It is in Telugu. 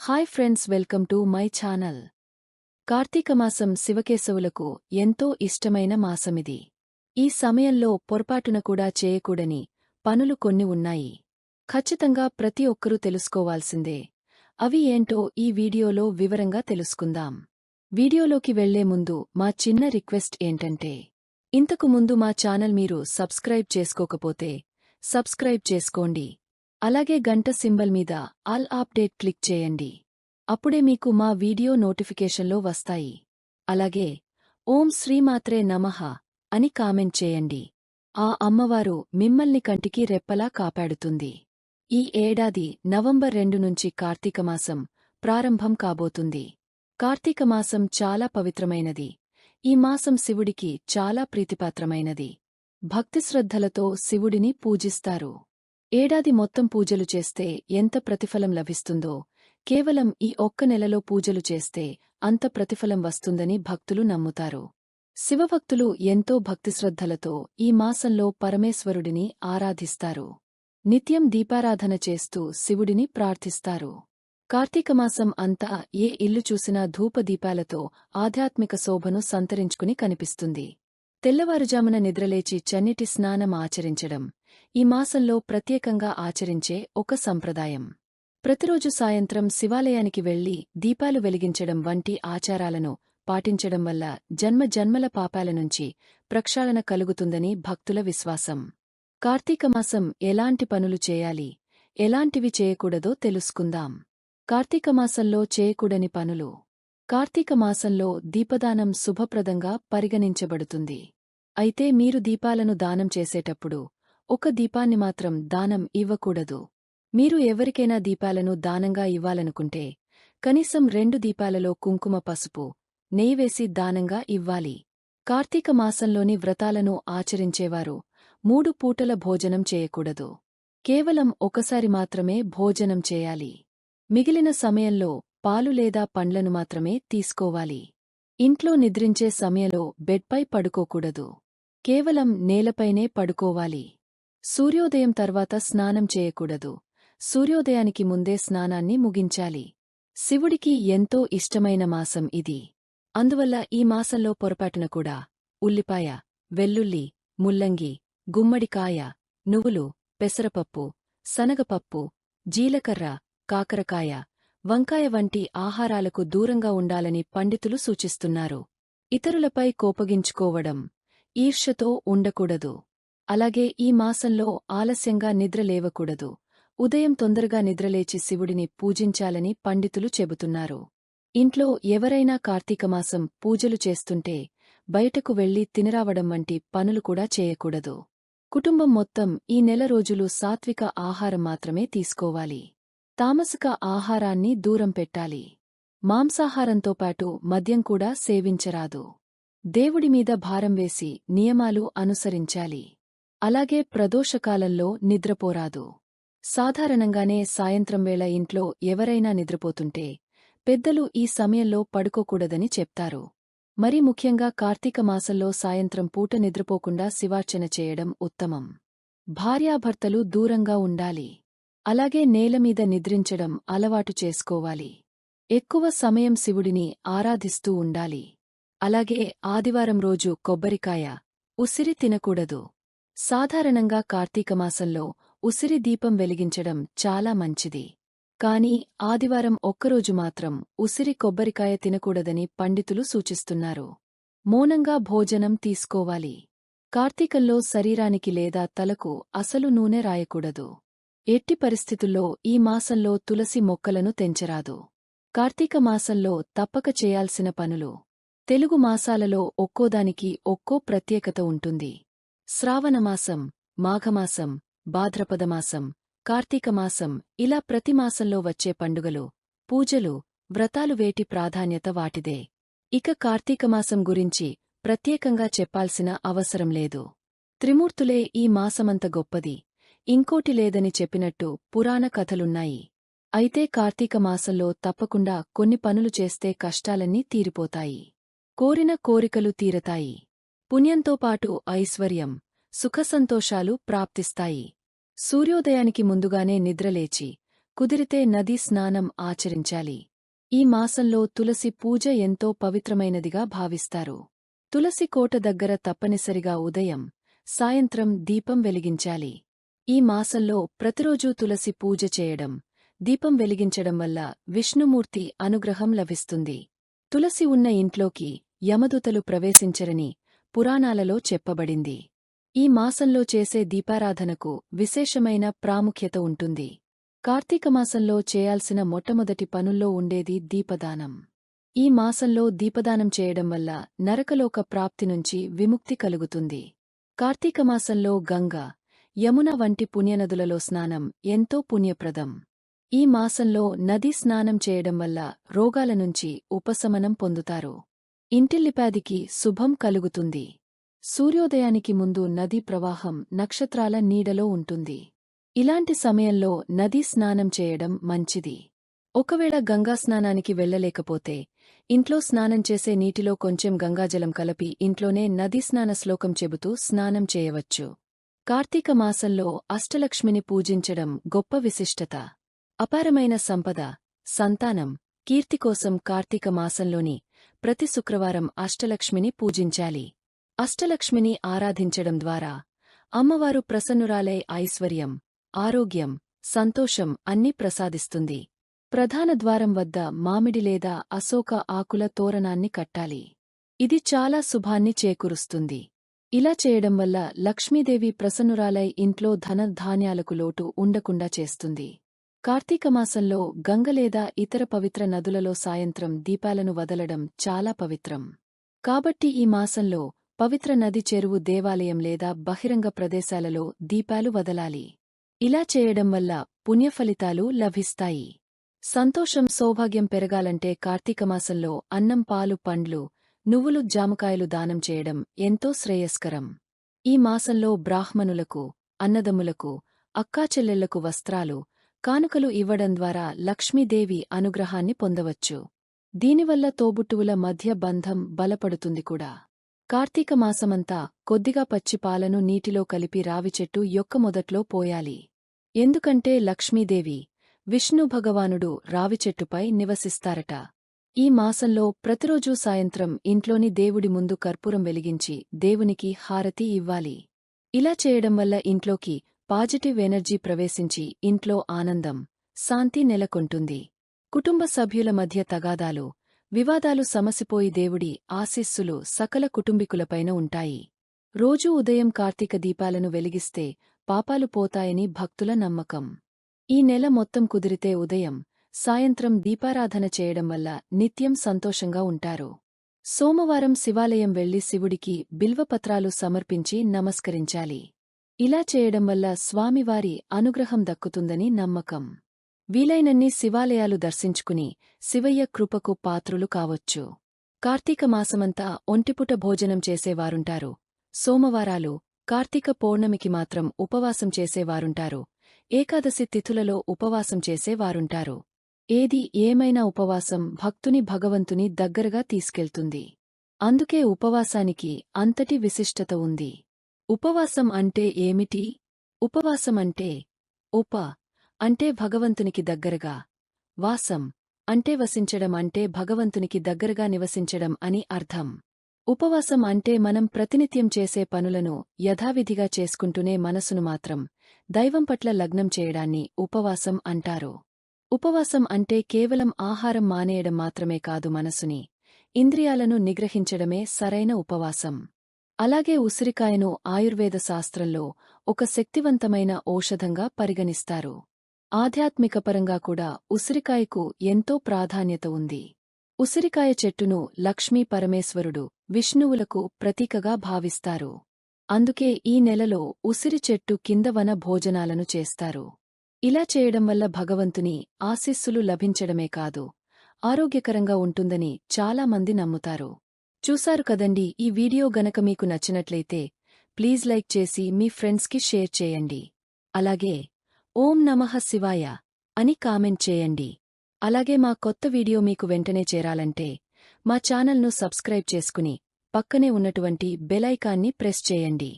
Hi friends, welcome to my channel. Karthika మాసం శివకేశవులకు ఎంతో ఇష్టమైన మాసమిది. ఈ సమయంలో పొరపాటున కూడా చేయకూడని పనులు కొన్ని ఉన్నాయి. ఖచ్చితంగా ప్రతి ఒక్కరూ తెలుసుకోవాల్సిందే. అవి ఏంటో ఈ వీడియోలో వివరంగా తెలుసుకుందాం. వీడియోలోకి వెళ్లే ముందు మా చిన్న రిక్వెస్ట్ ఏంటంటే, ఇంతకు ముందు మా ఛానల్ మీరు సబ్స్క్రైబ్ చేసుకోకపోతే సబ్స్క్రైబ్ చేసుకోండి. అలాగే గంట సింబల్ మీద ఆల్ అప్డేట్ క్లిక్ చేయండి. అప్పుడే మీకు మా వీడియో నోటిఫికేషన్లో వస్తాయి. అలాగే ఓం శ్రీమాత్రే నమః అని కామెంట్ చేయండి. ఆ అమ్మవారు మిమ్మల్ని కంటికి రెప్పలా కాపాడుతుంది. ఈ ఏడాది నవంబర్ 2 నుంచి కార్తీకమాసం ప్రారంభం కాబోతుంది. కార్తీకమాసం చాలా పవిత్రమైనది. ఈ మాసం శివుడికి చాలా ప్రీతిపాత్రమైనది. భక్తిశ్రద్ధలతో శివుడిని పూజిస్తారు. ఏడాది మొత్తం పూజలు చేస్తే ఎంత ప్రతిఫలం లభిస్తుందో, కేవలం ఈ ఒక్క నెలలో పూజలు చేస్తే అంత ప్రతిఫలం వస్తుందని భక్తులు నమ్ముతారు. శివభక్తులు ఎంతో భక్తిశ్రద్ధలతో ఈ మాసంలో పరమేశ్వరుడిని ఆరాధిస్తారు. నిత్యం దీపారాధన చేస్తూ శివుడిని ప్రార్థిస్తారు. కార్తీకమాసం అంతా ఏ ఇల్లు చూసినా ధూపదీపాలతో ఆధ్యాత్మిక శోభను సంతరించుకుని కనిపిస్తుంది. తెల్లవారుజామున నిద్రలేచి చన్నీటి స్నానం ఆచరించడం ఈ మాసంలో ప్రత్యేకంగా ఆచరించే ఒక సంప్రదాయం. ప్రతిరోజు సాయంత్రం శివాలయానికి వెళ్లి దీపాలు వెలిగించడం వంటి ఆచారాలను పాటించడం వల్ల జన్మజన్మల పాపాల నుంచి ప్రక్షాళన కలుగుతుందని భక్తుల విశ్వాసం. కార్తీకమాసం ఎలాంటి పనులు చేయాలి, ఎలాంటివి చేయకూడదో తెలుసుకుందాం. కార్తీకమాసంలో చేయకూడని పనులు. కార్తీకమాసంలో దీపదానం శుభప్రదంగా పరిగణించబడుతుంది. అయితే మీరు దీపాలను దానం చేసేటప్పుడు ఒక దీపాన్ని మాత్రం దానం ఇవ్వకూడదు. మీరు ఎవరికైనా దీపాలను దానంగా ఇవ్వాలనుకుంటే కనీసం 2 దీపాలలో కుంకుమ, పసుపు, నెయ్యి వేసి దానంగా ఇవ్వాలి. కార్తీక మాసంలోని వ్రతాలను ఆచరించేవారు 3 పూటల భోజనం చేయకూడదు. కేవలం ఒకసారి మాత్రమే భోజనం చేయాలి. మిగిలిన సమయంలో పాలు లేదా పండ్లను మాత్రమే తీసుకోవాలి. ఇంట్లో నిద్రించే సమయంలో బెడ్పై పడుకోకూడదు. కేవలం నేలపైనే పడుకోవాలి. సూర్యోదయం తర్వాత స్నానం చేయకూడదు. సూర్యోదయానికి ముందే స్నానాన్ని ముగించాలి. శివుడికి ఎంతో ఇష్టమైన మాసం ఇది. అందువల్ల ఈ మాసంలో పొరపాటున కూడా ఉల్లిపాయ, వెల్లుల్లి, ముల్లంగి, గుమ్మడికాయ, నువ్వులు, పెసరపప్పు, శనగపప్పు, జీలకర్ర, కాకరకాయ, వంకాయ వంటి ఆహారాలకు దూరంగా ఉండాలని పండితులు సూచిస్తున్నారు. ఇతరులపై కోపగించుకోవడం, ఈర్ష్యతో ఉండకూడదు. అలాగే ఈ మాసంలో ఆలస్యంగా నిద్రలేవకూడదు. ఉదయం తొందరగా నిద్రలేచి శివుడిని పూజించాలని పండితులు చెబుతున్నారు. ఇంట్లో ఎవరైనా కార్తీకమాసం పూజలు చేస్తుంటే బయటకు వెళ్లి తినిరావడం వంటి పనులు కూడా చేయకూడదు. కుటుంబం మొత్తం ఈ నెల రోజులు సాత్విక ఆహారం మాత్రమే తీసుకోవాలి. తామసిక ఆహారాన్ని దూరం పెట్టాలి. మాంసాహారంతో పాటు మద్యం కూడా సేవించరాదు. దేవుడిమీద భారం వేసి నియమాలు అనుసరించాలి. అలాగే ప్రదోషకాలంలో నిద్రపోరాదు. సాధారణంగానే సాయంత్రం వేళ ఇంట్లో ఎవరైనా నిద్రపోతుంటే పెద్దలు ఈ సమయంలో పడుకోకూడదని చెప్తారు. మరి ముఖ్యంగా కార్తీక మాసంలో సాయంత్రం పూట నిద్రపోకుండా శివార్చన చేయడం ఉత్తమం. భార్యాభర్తలు దూరంగా ఉండాలి. అలాగే నేలమీద నిద్రించడం అలవాటు చేసుకోవాలి. ఎక్కువ సమయం శివుడిని ఆరాధిస్తూ ఉండాలి. అలాగే ఆదివారం రోజు కొబ్బరికాయ, ఉసిరి తినకూడదు. సాధారణంగా కార్తీకమాసంలో ఉసిరి దీపం వెలిగించడం చాలా మంచిది. కాని ఆదివారం ఒక్కరోజు మాత్రం ఉసిరి కొబ్బరికాయ తినకూడదని పండితులు సూచిస్తున్నారు. మౌనంగా భోజనం తీసుకోవాలి. కార్తీకంలో శరీరానికి లేదా తలకు అసలు నూనె రాయకూడదు. ఎట్టి పరిస్థితుల్లో ఈ మాసంలో తులసి మొక్కలను తెంచరాదు. కార్తీక మాసంలో తప్పక చేయాల్సిన పనులు. తెలుగు మాసాలలో ఒక్కోదానికి ఒక్కో ప్రత్యేకత ఉంటుంది. శ్రావణమాసం, మాఘమాసం, భాద్రపదమాసం, కార్తీకమాసం ఇలా ప్రతి మాసంలో వచ్చే పండుగలు, పూజలు, వ్రతాలు వేటి ప్రాధాన్యత వాటిదే. ఇక కార్తీకమాసం గురించి ప్రత్యేకంగా చెప్పాల్సిన అవసరం లేదు. త్రిమూర్తులే ఈ మాసమంత గొప్పది, ఇంకోటి లేదని చెప్పినట్టు పురాణ కథలున్నాయి. అయితే కార్తీక మాసంలో తప్పకుండా కొన్ని పనులు చేస్తే కష్టాలన్నీ తీరిపోతాయి. కోరిన కోరికలు తీరతాయి. పుణ్యంతో పాటు ఐశ్వర్యం, సుఖసంతోషాలు ప్రాప్తిస్తాయి. సూర్యోదయానికి ముందుగానే నిద్రలేచి కుదిరితే నదీ స్నానం ఆచరించాలి. ఈ మాసంలో తులసి పూజ ఎంతో పవిత్రమైనదిగా భావిస్తారు. తులసి కోట దగ్గర తప్పనిసరిగా ఉదయం, సాయంత్రం దీపం వెలిగించాలి. ఈ మాసంలో ప్రతిరోజూ తులసి పూజ చేయడం, దీపం వెలిగించడం వల్ల విష్ణుమూర్తి అనుగ్రహం లభిస్తుంది. తులసి ఉన్న ఇంట్లోకి యమదూతలు ప్రవేశించరని పురాణాలలో చెప్పబడింది. ఈ మాసంలో చేసే దీపారాధనకు విశేషమైన ప్రాముఖ్యత ఉంటుంది. కార్తీకమాసంలో చేయాల్సిన మొట్టమొదటి పనుల్లో ఉండేది దీపదానం. ఈ మాసంలో దీపదానం చేయడం వల్ల నరకలోక ప్రాప్తి నుంచి విముక్తి కలుగుతుంది. కార్తీకమాసంలో గంగా, యమున వంటి పుణ్యనదులలో స్నానం ఎంతో పుణ్యప్రదం. ఈ మాసంలో నదీ స్నానం చేయడం వల్ల రోగాల నుంచి ఉపశమనం పొందుతారు. ఇంటిల్లిపాదికి శుభం కలుగుతుంది. సూర్యోదయానికి ముందు నదీ ప్రవాహం నక్షత్రాల నీడలో ఉంటుంది. ఇలాంటి సమయంలో నదీ స్నానం చేయడం మంచిది. ఒకవేళ గంగాస్నానానికి వెళ్లలేకపోతే ఇంట్లో స్నానం చేసే నీటిలో కొంచెం గంగాజలం కలిపి ఇంట్లోనే నదీస్నాన శ్లోకం చెబుతూ స్నానం చేయవచ్చు. కార్తీక మాసంలో అష్టలక్ష్మిని పూజించడం గొప్ప విశిష్టత. అపారమైన సంపద, సంతానం, కీర్తి కోసం కార్తీక మాసంలోని ప్రతి శుక్రవారం అష్టలక్ష్మిని పూజించాలి. అష్టలక్ష్మిని ఆరాధించడం ద్వారా అమ్మవారు ప్రసన్నురాలై ఐశ్వర్యం, ఆరోగ్యం, సంతోషం అన్నీ ప్రసాదిస్తుంది. ప్రధాన ద్వారం వద్ద మామిడి లేదా అశోక ఆకుల తోరణాన్ని కట్టాలి. ఇది చాలా శుభాన్ని చేకూరుస్తుంది. ఇలా చేయడం వల్ల లక్ష్మీదేవి ప్రసన్నురాలై ఇంట్లో ధన ధాన్యాలకు లోటు ఉండకుండా చేస్తుంది. కార్తీకమాసంలో గంగ లేదా ఇతర పవిత్ర నదులలో సాయంత్రం దీపాలను వదలడం చాలా పవిత్రం. కాబట్టి ఈ మాసంలో పవిత్ర నది చెరువు, దేవాలయం లేదా బహిరంగ ప్రదేశాలలో దీపాలు వదలాలి. ఇలా చేయడం వల్ల పుణ్యఫలితాలు లభిస్తాయి. సంతోషం, సౌభాగ్యం పెరగాలంటే కార్తీకమాసంలో అన్నం, పాలు, పండ్లు, నువ్వులు, జామకాయలు దానం చేయడం ఎంతో శ్రేయస్కరం. ఈ మాసంలో బ్రాహ్మణులకు, అన్నదమ్ములకు, అక్కాచెల్లెళ్లకు వస్త్రాలు, కానుకలు ఇవ్వడం ద్వారా లక్ష్మీదేవి అనుగ్రహాన్ని పొందవచ్చు. దీనివల్ల తోబుట్టువుల మధ్య బంధం బలపడుతుంది కూడా. కార్తీక మాసమంతా కొద్దిగా పచ్చి పాలను నీటిలో కలిపి రావిచెట్టు యొక్క మొదట్లో పోయాలి. ఎందుకంటే లక్ష్మీదేవి, విష్ణు భగవానుడు రావిచెట్టుపై నివసిస్తారట. ఈ మాసంలో ప్రతిరోజూ సాయంత్రం ఇంట్లోని దేవుడి ముందు కర్పూరం వెలిగించి దేవునికి హారతి ఇవ్వాలి. ఇలా చేయడం వల్ల ఇంట్లోకి పాజిటివ్ ఎనర్జీ ప్రవేశించి ఇంట్లో ఆనందం, శాంతి నెలకొంటుంది. కుటుంబ సభ్యుల మధ్య తగాదాలు, వివాదాలు సమసిపోయి దేవుడి ఆశీస్సులు సకల కుటుంబీకులపైన ఉంటాయి. రోజూ ఉదయం కార్తీక దీపాలను వెలిగిస్తే పాపాలు పోతాయని భక్తుల నమ్మకం. ఈ నెల మొత్తం కుదిరితే ఉదయం, సాయంత్రం దీపారాధన చేయడం వల్ల నిత్యం సంతోషంగా ఉంటారు. సోమవారం శివాలయం వెళ్లి శివుడికి బిల్వపత్రాలు సమర్పించి నమస్కరించాలి. ఇలా చేయడం వల్ల స్వామివారి అనుగ్రహం దక్కుతుందని నమ్మకం. వీలైనన్ని శివాలయాలు దర్శించుకుని శివయ్య కృపకు పాత్రులు కావొచ్చు. కార్తీక మాసమంతా ఒంటిపుట భోజనం చేసేవారుంటారు. సోమవారాలు, కార్తీక పౌర్ణమికి మాత్రం ఉపవాసం చేసేవారుంటారు. ఏకాదశి తిథులలో ఉపవాసం చేసేవారుంటారు. ఏది ఏమైనా ఉపవాసం భక్తుని భగవంతుని దగ్గరగా తీసుకెళ్తుంది. అందుకే ఉపవాసానికి అంతటి విశిష్టత ఉంది. ఉపవాసం అంటే ఏమిటి? ఉపవాసం అంటే ఉప అంటే భగవంతునికి దగ్గరగా, వాసం అంటే వసించడం, అంటే భగవంతునికి దగ్గరగా నివసించడం అని అర్థం. ఉపవాసం అంటే మనం ప్రతినిత్యం చేసే పనులను యథావిధిగా చేసుకుంటూనే మనసును మాత్రం దైవం పట్ల లగ్నం చేయడాన్ని ఉపవాసం అంటారు. ఉపవాసం అంటే కేవలం ఆహారం మానేయడం మాత్రమే కాదు, మనసుని, ఇంద్రియాలను నిగ్రహించడమే సరైన ఉపవాసం. అలాగే ఉసిరికాయను ఆయుర్వేద శాస్త్రంలో ఒక శక్తివంతమైన ఔషధంగా పరిగణిస్తారు. ఆధ్యాత్మికపరంగా కూడా ఉసిరికాయకు ఎంతో ప్రాధాన్యత ఉంది. ఉసిరికాయ చెట్టును లక్ష్మీ పరమేశ్వరుడు, విష్ణువులకు ప్రతీకగా భావిస్తారు. అందుకే ఈ నెలలో ఉసిరి చెట్టు కింద వన భోజనాలను చేస్తారు. ఇలా చేయడం వల్ల భగవంతుని ఆశీస్సులు లభించడమే కాదు, ఆరోగ్యకరంగా ఉంటుందని చాలామంది నమ్ముతారు. చూశారు కదండి, ఈ వీడియో గనక మీకు నచ్చినట్లయితే ప్లీజ్ లైక్ చేసి మీ ఫ్రెండ్స్కి షేర్ చేయండి. అలాగే ఓం నమః శివాయ అని కామెంట్ చేయండి. అలాగే మా కొత్త వీడియో మీకు వెంటనే చేరాలంటే మా ఛానల్ను సబ్స్క్రైబ్ చేసుకుని పక్కనే ఉన్నటువంటి బెల్ ఐకాన్ని ప్రెస్ చేయండి.